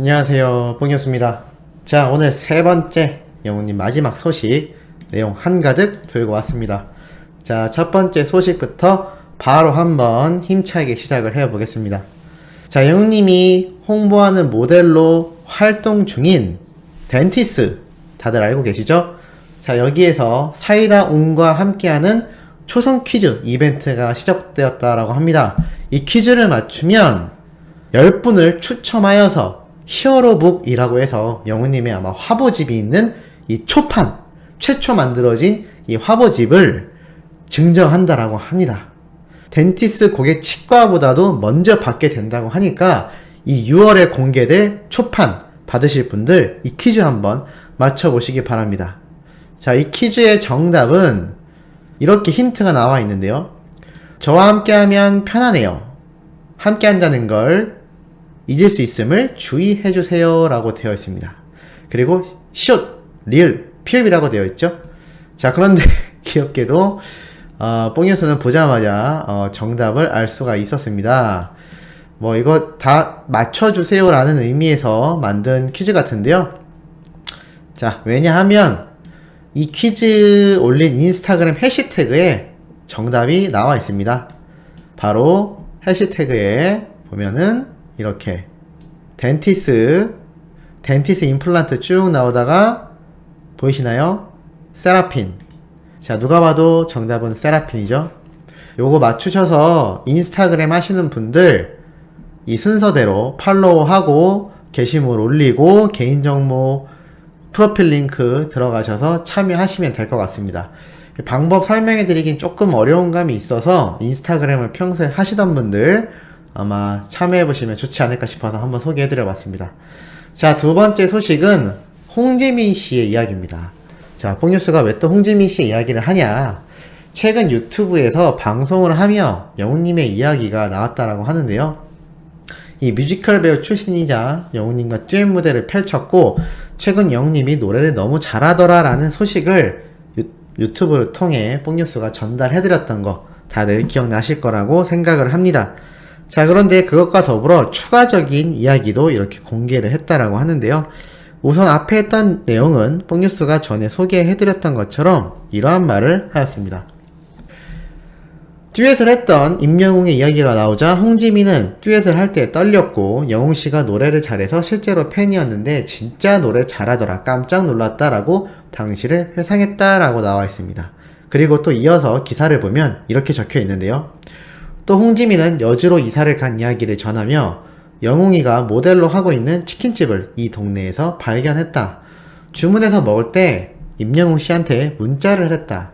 안녕하세요, 뽕이었습니다. 자, 오늘 세 번째 영웅님 마지막 소식 내용 한가득 들고 왔습니다. 자, 첫 번째 소식부터 바로 한번 힘차게 시작을 해보겠습니다. 자, 영웅님이 홍보하는 모델로 활동 중인 덴티스 다들 알고 계시죠? 자, 여기에서 사이다 운과 함께하는 초성 퀴즈 이벤트가 시작되었다라고 합니다. 이 퀴즈를 맞추면 10분을 추첨하여서 히어로북이라고 해서 영우님의 아마 화보집이 있는 이 초판, 최초 만들어진 이 화보집을 증정한다라고 합니다. 덴티스 고객 치과보다도 먼저 받게 된다고 하니까 이 6월에 공개될 초판 받으실 분들 이 퀴즈 한번 맞춰보시기 바랍니다. 자, 이 퀴즈의 정답은 이렇게 힌트가 나와 있는데요. 저와 함께하면 편하네요. 함께한다는 걸 잊을 수 있음을 주의해주세요 라고 되어 있습니다. 그리고 숏, 리을, 피읍이라고 되어 있죠. 자, 그런데 귀엽게도 뽕이어서는 보자마자 정답을 알 수가 있었습니다. 뭐 이거 다 맞춰주세요 라는 의미에서 만든 퀴즈 같은데요. 자, 왜냐하면 이 퀴즈 올린 인스타그램 해시태그에 정답이 나와 있습니다. 바로 해시태그에 보면은 이렇게 덴티스 임플란트 쭉 나오다가 보이시나요? 세라핀. 자, 누가 봐도 정답은 세라핀이죠. 요거 맞추셔서 인스타그램 하시는 분들 이 순서대로 팔로우하고 게시물 올리고 개인정보 프로필 링크 들어가셔서 참여하시면 될 것 같습니다. 방법 설명해 드리긴 조금 어려운 감이 있어서 인스타그램을 평소에 하시던 분들 아마 참여해보시면 좋지 않을까 싶어서 한번 소개해드려봤습니다. 자, 두 번째 소식은 홍지민 씨의 이야기입니다. 자, 뽕뉴스가 왜 또 홍지민 씨의 이야기를 하냐. 최근 유튜브에서 방송을 하며 영웅님의 이야기가 나왔다라고 하는데요. 이 뮤지컬 배우 출신이자 영웅님과 듀엣 무대를 펼쳤고 최근 영웅님이 노래를 너무 잘하더라 라는 소식을 유튜브를 통해 뽕뉴스가 전달해드렸던 거 다들 기억나실 거라고 생각을 합니다. 자, 그런데 그것과 더불어 추가적인 이야기도 이렇게 공개를 했다라고 하는데요. 우선 앞에 했던 내용은 뽕뉴스가 전에 소개해드렸던 것처럼 이러한 말을 하였습니다. 듀엣을 했던 임영웅의 이야기가 나오자 홍지민은 듀엣을 할 때 떨렸고 영웅씨가 노래를 잘해서 실제로 팬이었는데 진짜 노래 잘하더라 깜짝 놀랐다라고 당시를 회상했다라고 나와 있습니다. 그리고 또 이어서 기사를 보면 이렇게 적혀 있는데요. 또 홍지민은 여주로 이사를 간 이야기를 전하며 영웅이가 모델로 하고 있는 치킨집을 이 동네에서 발견했다. 주문해서 먹을 때 임영웅 씨한테 문자를 했다.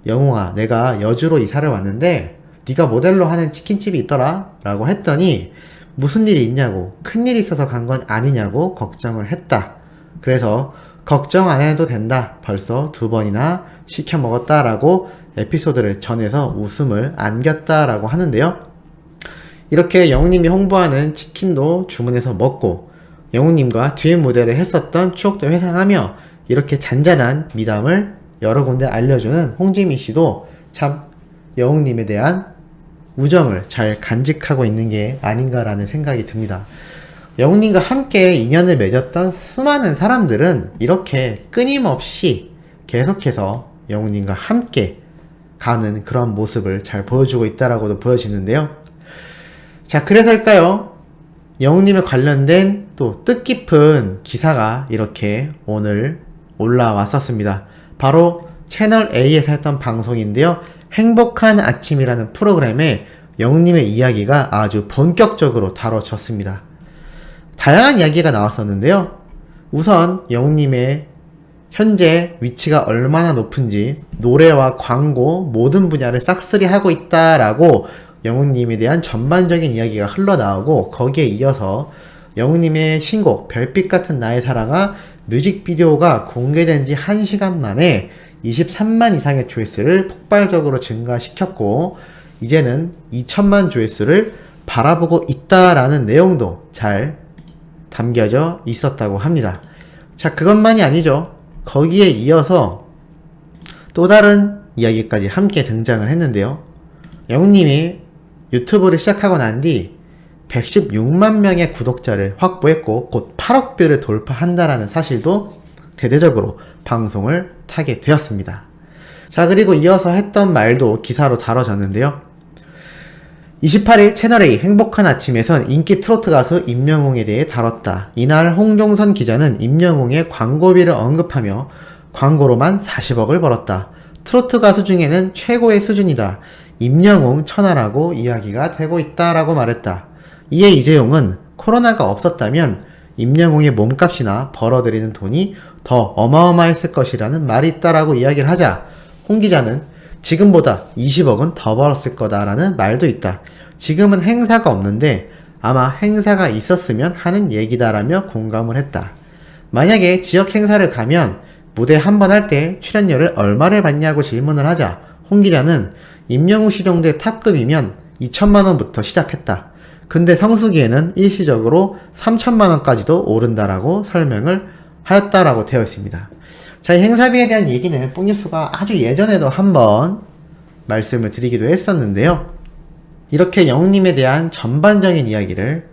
영웅아, 내가 여주로 이사를 왔는데 네가 모델로 하는 치킨집이 있더라 라고 했더니 무슨 일이 있냐고, 큰일이 있어서 간 건 아니냐고 걱정을 했다. 그래서 걱정 안 해도 된다. 벌써 2번이나 시켜 먹었다 라고 에피소드를 전해서 웃음을 안겼다라고 하는데요. 이렇게 영웅님이 홍보하는 치킨도 주문해서 먹고 영웅님과 듀엣 무대를 했었던 추억도 회상하며 이렇게 잔잔한 미담을 여러 군데 알려주는 홍지민 씨도 참 영웅님에 대한 우정을 잘 간직하고 있는 게 아닌가라는 생각이 듭니다. 영웅님과 함께 인연을 맺었던 수많은 사람들은 이렇게 끊임없이 계속해서 영웅님과 함께 가는 그런 모습을 잘 보여주고 있다라고도 보여지는데요. 자, 그래서일까요? 영웅님에 관련된 또 뜻깊은 기사가 이렇게 오늘 올라왔었습니다. 바로 채널 A에서 했던 방송인데요. 행복한 아침이라는 프로그램에 영웅님의 이야기가 아주 본격적으로 다뤄졌습니다. 다양한 이야기가 나왔었는데요. 우선 영웅님의 현재 위치가 얼마나 높은지 노래와 광고 모든 분야를 싹쓸이 하고 있다라고 영웅님에 대한 전반적인 이야기가 흘러나오고 거기에 이어서 영웅님의 신곡 별빛 같은 나의 사랑아 뮤직비디오가 공개된 지 1시간 만에 23만 이상의 조회수를 폭발적으로 증가시켰고 이제는 2천만 조회수를 바라보고 있다라는 내용도 잘 담겨져 있었다고 합니다. 자, 그것만이 아니죠. 거기에 이어서 또 다른 이야기까지 함께 등장을 했는데요. 영웅님이 유튜브를 시작하고 난 뒤 116만 명의 구독자를 확보했고 곧 8억 뷰를 돌파한다라는 사실도 대대적으로 방송을 타게 되었습니다. 자, 그리고 이어서 했던 말도 기사로 다뤄졌는데요. 28일 채널A 행복한 아침에선 인기 트로트 가수 임영웅에 대해 다뤘다. 이날 홍종선 기자는 임영웅의 광고비를 언급하며 광고로만 40억을 벌었다. 트로트 가수 중에는 최고의 수준이다. 임영웅 천하라고 이야기가 되고 있다라고 말했다. 이에 이재용은 코로나가 없었다면 임영웅의 몸값이나 벌어들이는 돈이 더 어마어마했을 것이라는 말이 있다라고 이야기를 하자 홍 기자는 지금보다 20억은 더 벌었을 거다라는 말도 있다. 지금은 행사가 없는데 아마 행사가 있었으면 하는 얘기다라며 공감을 했다. 만약에 지역 행사를 가면 무대 한 번 할 때 출연료를 얼마를 받냐고 질문을 하자 홍 기자는 임영웅 씨 정도의 탑급이면 2천만 원부터 시작했다. 근데 성수기에는 일시적으로 3천만 원까지도 오른다라고 설명을 하였다라고 되어 있습니다. 자, 이 행사비에 대한 얘기는 뽕뉴스가 아주 예전에도 한번 말씀을 드리기도 했었는데요. 이렇게 영웅님에 대한 전반적인 이야기를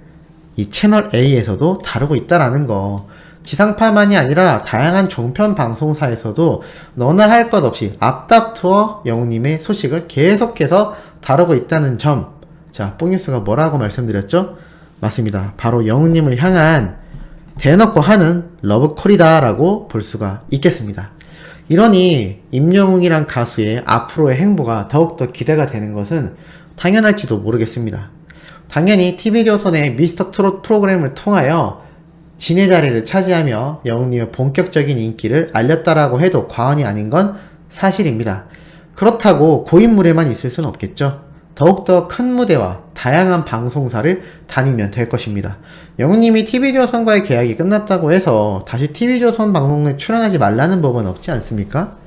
이 채널 A에서도 다루고 있다라는 거, 지상파만이 아니라 다양한 종편 방송사에서도 너나 할 것 없이 앞다투어 영웅님의 소식을 계속해서 다루고 있다는 점. 자, 뽕뉴스가 뭐라고 말씀드렸죠? 맞습니다. 바로 영웅님을 향한 대놓고 하는 러브콜이다 라고 볼 수가 있겠습니다. 이러니 임영웅이란 가수의 앞으로의 행보가 더욱더 기대가 되는 것은 당연할지도 모르겠습니다. 당연히 TV조선의 미스터 트롯 프로그램을 통하여 진의 자리를 차지하며 영웅님의 본격적인 인기를 알렸다라고 해도 과언이 아닌 건 사실입니다. 그렇다고 고인물에만 있을 수는 없겠죠. 더욱더 큰 무대와 다양한 방송사를 다니면 될 것입니다. 영웅님이 TV조선과의 계약이 끝났다고 해서 다시 TV조선 방송에 출연하지 말라는 법은 없지 않습니까?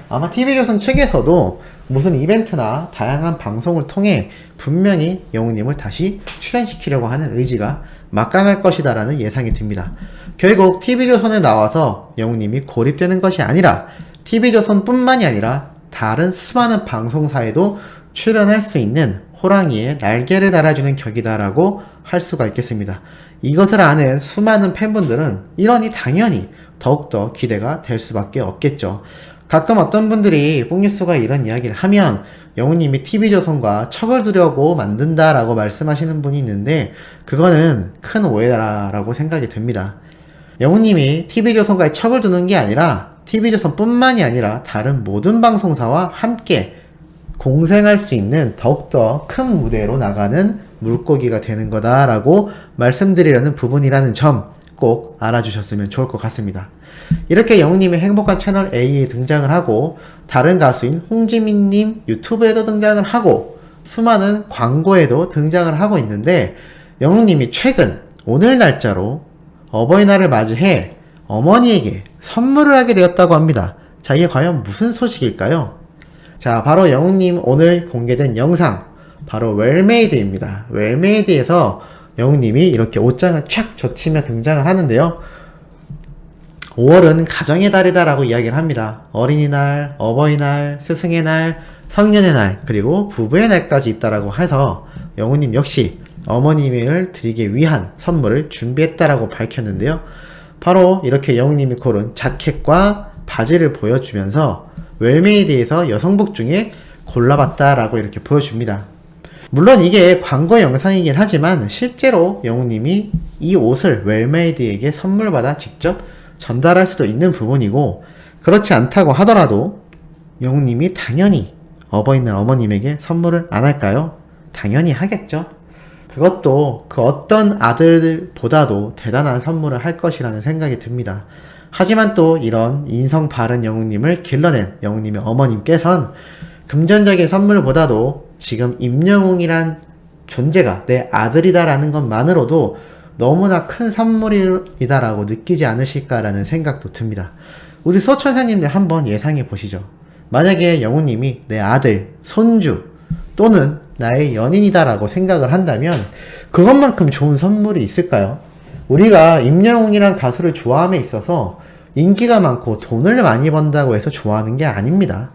아마 TV조선 측에서도 무슨 이벤트나 다양한 방송을 통해 분명히 영웅님을 다시 출연시키려고 하는 의지가 막강할 것이다 라는 예상이 듭니다. 결국 TV조선에 나와서 영웅님이 고립되는 것이 아니라 TV조선 뿐만이 아니라 다른 수많은 방송사에도 출연할 수 있는 호랑이의 날개를 달아주는 격이다라고 할 수가 있겠습니다. 이것을 아는 수많은 팬분들은 이러니 당연히 더욱더 기대가 될 수밖에 없겠죠. 가끔 어떤 분들이 뽕뉴스가 이런 이야기를 하면 영웅님이 TV조선과 척을 두려고 만든다라고 말씀하시는 분이 있는데 그거는 큰 오해라고 생각이 듭니다. 영웅님이 TV조선과의 척을 두는 게 아니라 TV조선 뿐만이 아니라 다른 모든 방송사와 함께 공생할 수 있는 더욱더 큰 무대로 나가는 물고기가 되는 거다라고 말씀드리려는 부분이라는 점 꼭 알아주셨으면 좋을 것 같습니다. 이렇게 영웅님이 행복한 채널 A에 등장을 하고 다른 가수인 홍지민님 유튜브에도 등장을 하고 수많은 광고에도 등장을 하고 있는데 영웅님이 최근 오늘 날짜로 어버이날을 맞이해 어머니에게 선물을 하게 되었다고 합니다. 자, 이게 과연 무슨 소식일까요? 자, 바로 영웅님 오늘 공개된 영상 바로 웰메이드입니다. 웰메이드에서 영웅님이 이렇게 옷장을 촥 젖히며 등장을 하는데요. 5월은 가정의 달이다 라고 이야기를 합니다. 어린이날, 어버이날, 스승의 날, 성년의 날, 그리고 부부의 날까지 있다라고 해서 영웅님 역시 어머님을 드리기 위한 선물을 준비했다라고 밝혔는데요. 바로 이렇게 영웅님이 고른 자켓과 바지를 보여주면서 웰메이드에서 여성복 중에 골라봤다라고 이렇게 보여줍니다. 물론 이게 광고 영상이긴 하지만 실제로 영웅님이 이 옷을 웰메이드에게 선물받아 직접 전달할 수도 있는 부분이고 그렇지 않다고 하더라도 영웅님이 당연히 어버이날 어머님에게 선물을 안 할까요? 당연히 하겠죠. 그것도 그 어떤 아들보다도 대단한 선물을 할 것이라는 생각이 듭니다. 하지만 또 이런 인성 바른 영웅님을 길러낸 영웅님의 어머님께선 금전적인 선물보다도 지금 임영웅이란 존재가 내 아들이다라는 것만으로도 너무나 큰 선물이다라고 느끼지 않으실까라는 생각도 듭니다. 우리 수호천사님들 한번 예상해 보시죠. 만약에 영웅님이 내 아들, 손주 또는 나의 연인이다라고 생각을 한다면 그것만큼 좋은 선물이 있을까요? 우리가 임영웅이란 가수를 좋아함에 있어서 인기가 많고 돈을 많이 번다고 해서 좋아하는 게 아닙니다.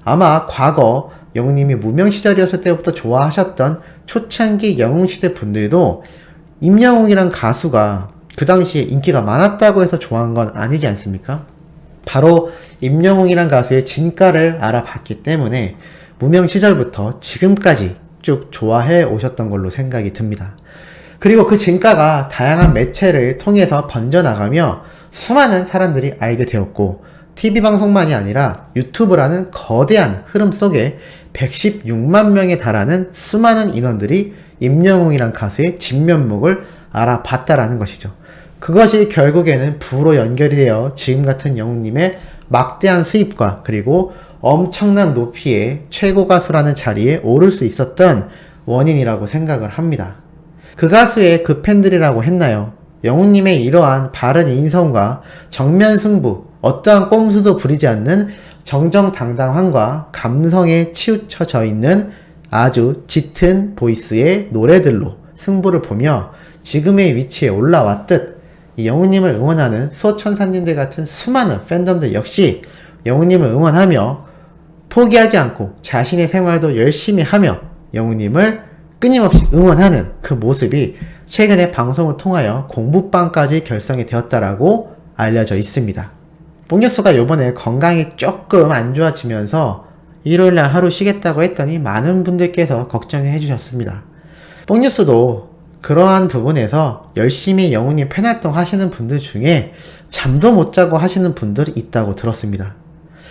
아마 과거 영웅님이 무명 시절이었을 때부터 좋아하셨던 초창기 영웅시대 분들도 임영웅이란 가수가 그 당시에 인기가 많았다고 해서 좋아한 건 아니지 않습니까? 바로 임영웅이란 가수의 진가를 알아봤기 때문에 무명 시절부터 지금까지 쭉 좋아해 오셨던 걸로 생각이 듭니다. 그리고 그 진가가 다양한 매체를 통해서 번져나가며 수많은 사람들이 알게 되었고, TV방송만이 아니라 유튜브라는 거대한 흐름 속에 116만 명에 달하는 수많은 인원들이 임영웅이란 가수의 진면목을 알아봤다라는 것이죠. 그것이 결국에는 부로 연결이 되어 지금 같은 영웅님의 막대한 수입과 그리고 엄청난 높이의 최고 가수라는 자리에 오를 수 있었던 원인이라고 생각을 합니다. 그 가수의 그 팬들이라고 했나요? 영웅님의 이러한 바른 인성과 정면 승부, 어떠한 꼼수도 부리지 않는 정정당당함과 감성에 치우쳐져 있는 아주 짙은 보이스의 노래들로 승부를 보며 지금의 위치에 올라왔듯, 이 영웅님을 응원하는 소천사님들 같은 수많은 팬덤들 역시 영웅님을 응원하며 포기하지 않고 자신의 생활도 열심히 하며 영웅님을 끊임없이 응원하는 그 모습이 최근에 방송을 통하여 공부방까지 결성이 되었다라고 알려져 있습니다. 뽕뉴스가 요번에 건강이 조금 안 좋아지면서 일요일날 하루 쉬겠다고 했더니 많은 분들께서 걱정해 주셨습니다. 뽕뉴스도 그러한 부분에서 열심히 영웅님 팬활동 하시는 분들 중에 잠도 못 자고 하시는 분들이 있다고 들었습니다.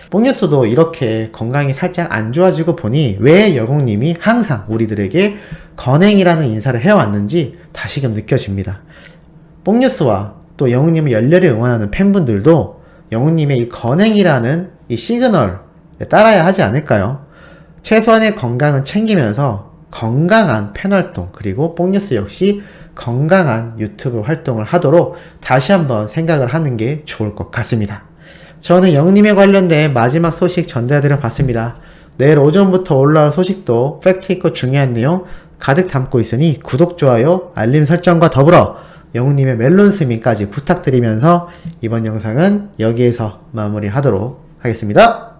뽕뉴스도 이렇게 건강이 살짝 안 좋아지고 보니 왜 영웅님이 항상 우리들에게 건행이라는 인사를 해왔는지 다시금 느껴집니다. 뽕뉴스와 또 영웅님을 열렬히 응원하는 팬분들도 영웅님의 이 건행이라는 이 시그널 따라야 하지 않을까요? 최소한의 건강은 챙기면서 건강한 팬활동, 그리고 뽕뉴스 역시 건강한 유튜브 활동을 하도록 다시 한번 생각을 하는 게 좋을 것 같습니다. 저는 영웅님에 관련된 마지막 소식 전달드려 봤습니다. 내일 오전부터 올라올 소식도 팩트있고 중요한 내용 가득 담고 있으니 구독, 좋아요, 알림 설정과 더불어 영웅님의 멜론 스밍까지 부탁드리면서 이번 영상은 여기에서 마무리하도록 하겠습니다.